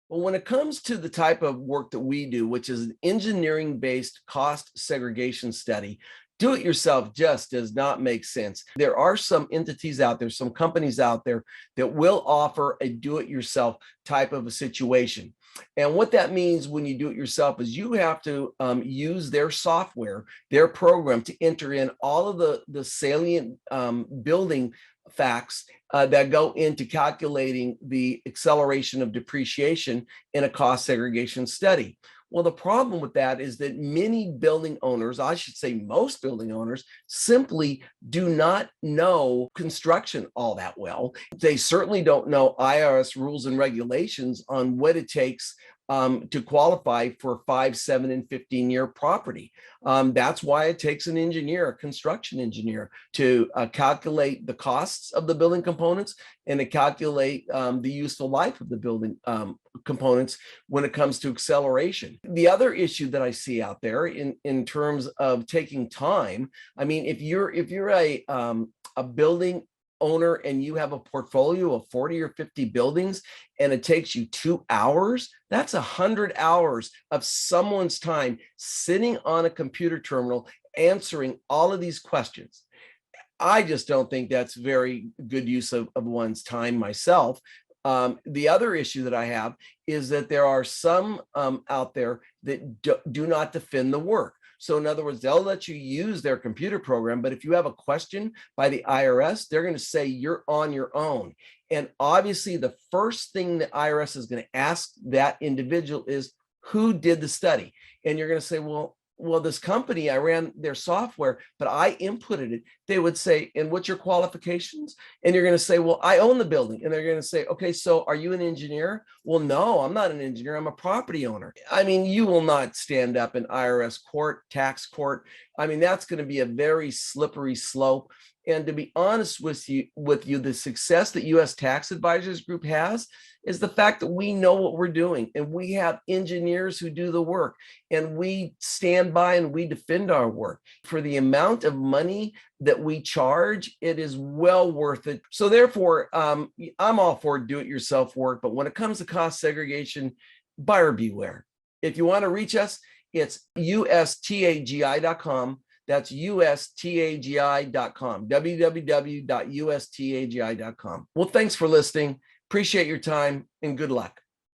Well, when it comes to the type of work that we do, which is an engineering-based cost segregation study, do it yourself just does not make sense. There are some entities out there, some companies out there that will offer a do it yourself type of a situation. And what that means when you do it yourself is you have to use their software, their program to enter in all of the salient building facts that go into calculating the acceleration of depreciation in a cost segregation study. Well, the problem with that is that many building owners, I should say most building owners, simply do not know construction all that well. They certainly don't know IRS rules and regulations on what it takes to qualify for 5, 7, and 15-year property. That's why it takes an engineer, a construction engineer, to calculate the costs of the building components and to calculate the useful life of the building components when it comes to acceleration. The other issue that I see out there in terms of taking time, I mean, if you're a building owner and you have a portfolio of 40 or 50 buildings and it takes you 2 hours, that's 100 hours of someone's time sitting on a computer terminal answering all of these questions. I just don't think that's very good use of one's time myself. The other issue that I have is that there are some out there that do not defend the work. So in other words, they'll let you use their computer program, but if you have a question by the IRS, they're going to say you're on your own. And obviously the first thing the IRS is going to ask that individual is, who did the study? And you're going to say, well, this company, I ran their software, but I inputted it. They would say, and what's your qualifications? And you're going to say, well, I own the building. And they're going to say, okay, so are you an engineer? Well, no, I'm not an engineer. I'm a property owner. I mean, you will not stand up in IRS court, tax court. I mean, that's going to be a very slippery slope. And to be honest with you, the success that U.S. Tax Advisors Group has is the fact that we know what we're doing and we have engineers who do the work and we stand by and we defend our work. For the amount of money that we charge, it is well worth it. So therefore, I'm all for do-it-yourself work, but when it comes to cost segregation, buyer beware. If you want to reach us, it's ustagi.com. That's ustagi.com, www.ustagi.com. Well, thanks for listening. Appreciate your time and good luck.